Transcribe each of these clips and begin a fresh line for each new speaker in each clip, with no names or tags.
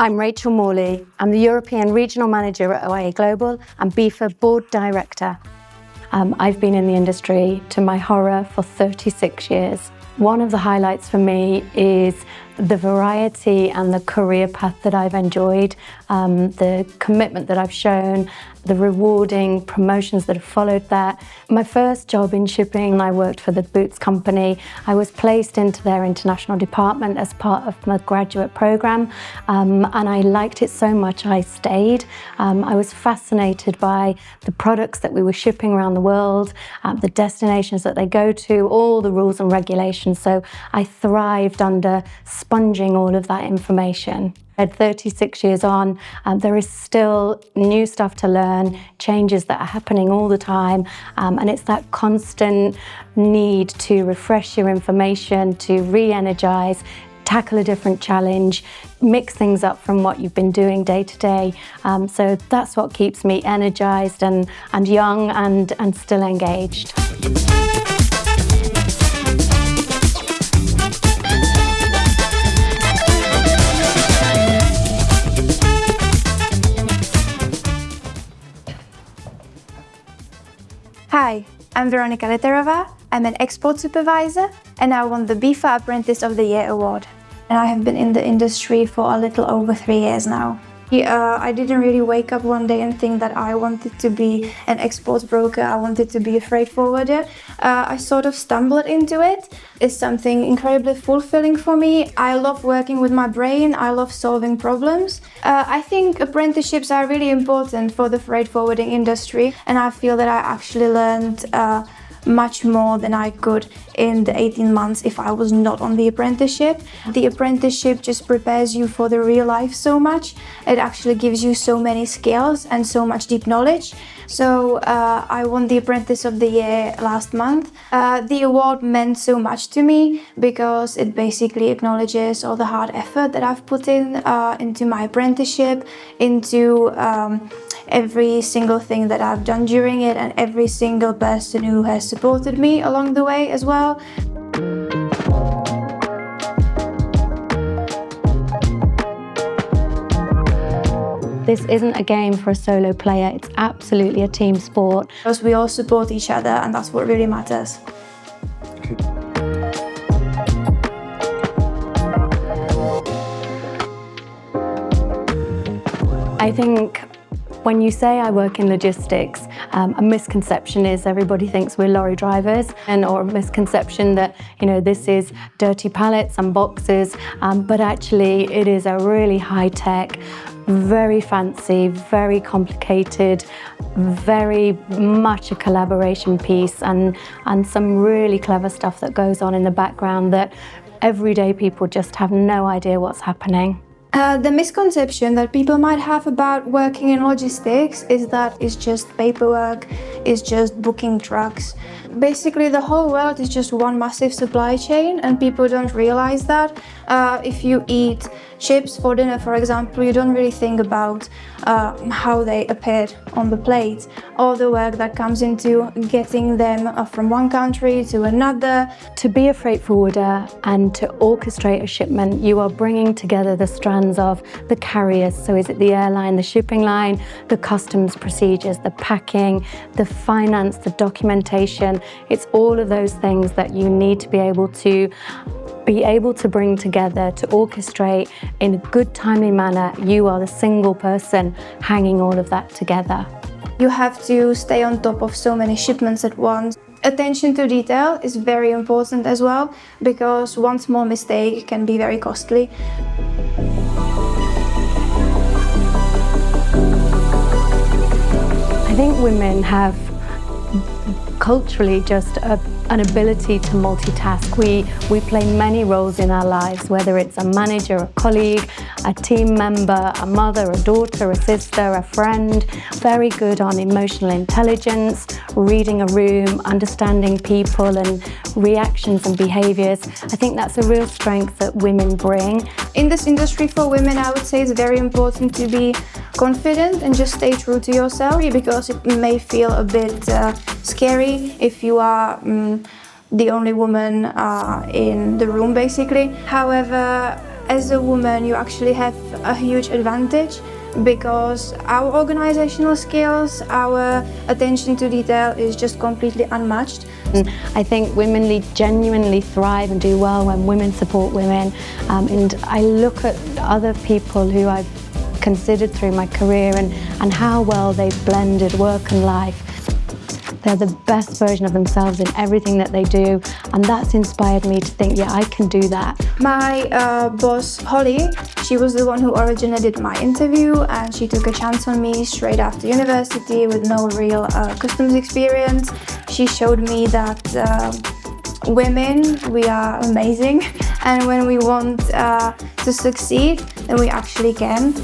I'm Rachel Morley. I'm the European Regional Manager at OIA Global and BIFA Board Director. I've been in the industry, to my horror, for 36 years. One of the highlights for me is the variety and the career path that I've enjoyed, the commitment that I've shown, the rewarding promotions that have followed that. My first job in shipping, I worked for the boots company. I was placed into their international department as part of my graduate program, and I liked it so much I stayed. I was fascinated by the products that we were shipping around the world, the destinations that they go to, all the rules and regulations. So I thrived under sponging all of that information. At 36 years on, there is still new stuff to learn, changes that are happening all the time, and it's that constant need to refresh your information, to re-energize, tackle a different challenge, mix things up from what you've been doing day to day. So that's what keeps me energized and young and still engaged.
Hi, I'm Veronika Litterova. I'm an export supervisor and I won the BIFA Apprentice of the Year award. And I have been in the industry for a little over 3 years now. I didn't really wake up one day and think that I wanted to be an export broker, I wanted to be a freight forwarder. I sort of stumbled into it. It's something incredibly fulfilling for me. I love working with my brain, I love solving problems. I think apprenticeships are really important for the freight forwarding industry, and I feel that I actually learned much more than I could in the 18 months if I was not on the apprenticeship. The apprenticeship just prepares you for the real life so much. It actually gives you so many skills and so much deep knowledge. So I won the Apprentice of the Year last month. The award meant so much to me because it basically acknowledges all the hard effort that I've put into my apprenticeship, into every single thing that I've done during it, and every single person who has supported me along the way as well.
This isn't a game for a solo player, it's absolutely a team sport.
Because we all support each other, and that's what really matters.
I think when you say I work in logistics, a misconception is everybody thinks we're lorry drivers, or a misconception that, this is dirty pallets and boxes, but actually it is a really high-tech, very fancy, very complicated, very much a collaboration piece, and some really clever stuff that goes on in the background that everyday people just have no idea what's happening.
The misconception that people might have about working in logistics is that it's just paperwork, it's just booking trucks. Basically, the whole world is just one massive supply chain, and people don't realize that. If you eat chips for dinner, for example, you don't really think about how they appeared on the plate, all the work that comes into getting them from one country to another.
To be a freight forwarder and to orchestrate a shipment, you are bringing together the strands of the carriers. So is it the airline, the shipping line, the customs procedures, the packing, the finance, the documentation. It's all of those things that you need to be able to bring together, to orchestrate in a good, timely manner. You are the single person hanging all of that together.
You have to stay on top of so many shipments at once. Attention to detail is very important as well, because one small mistake can be very costly.
I think women have culturally just an ability to multitask. We play many roles in our lives, whether it's a manager, a colleague, a team member, a mother, a daughter, a sister, a friend. Very good on emotional intelligence, reading a room, understanding people and reactions and behaviours. I think that's a real strength that women bring.
In this industry for women, I would say it's very important to be confident and just stay true to yourself, because it may feel a bit scary if you are the only woman in the room, basically. However, as a woman, you actually have a huge advantage because our organizational skills, our attention to detail is just completely unmatched.
I think women genuinely thrive and do well when women support women, and I look at other people who I've considered through my career and how well they've blended work and life. They're the best version of themselves in everything that they do, and that's inspired me to think, yeah, I can do that.
My boss, Holly, she was the one who originally did my interview, and she took a chance on me straight after university with no real customs experience. She showed me that women, we are amazing, and when we want to succeed, then we actually can.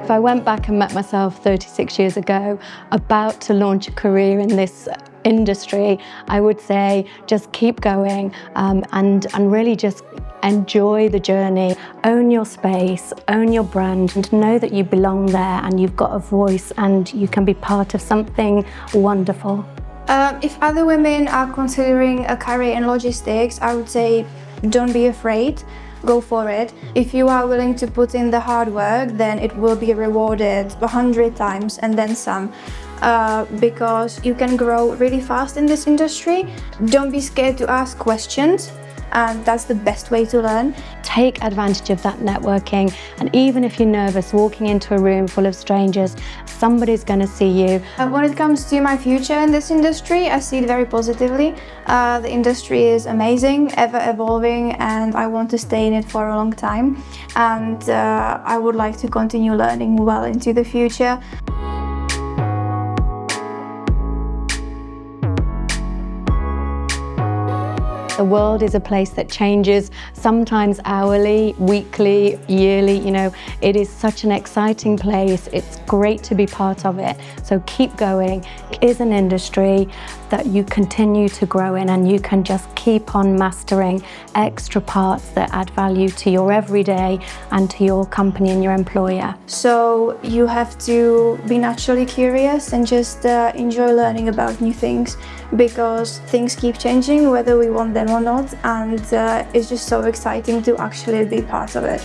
If I went back and met myself 36 years ago, about to launch a career in this industry, I would say just keep going and really just enjoy the journey. Own your space, own your brand, and know that you belong there and you've got a voice and you can be part of something wonderful.
If other women are considering a career in logistics, I would say don't be afraid. Go for it. If you are willing to put in the hard work, then it will be rewarded 100 times and then some, because you can grow really fast in this industry. Don't be scared to ask questions, and that's the best way to learn.
Take advantage of that networking, and even if you're nervous walking into a room full of strangers, somebody's going to see you.
When it comes to my future in this industry, I see it very positively. The industry is amazing, ever evolving, and I want to stay in it for a long time. And I would like to continue learning well into the future.
The world is a place that changes, sometimes hourly, weekly, yearly, you know. It is such an exciting place. It's great to be part of it. So keep going. It is an industry that you continue to grow in, and you can just keep on mastering extra parts that add value to your everyday and to your company and your employer.
So you have to be naturally curious and just enjoy learning about new things, because things keep changing whether we want them or not, and it's just so exciting to actually be part of it.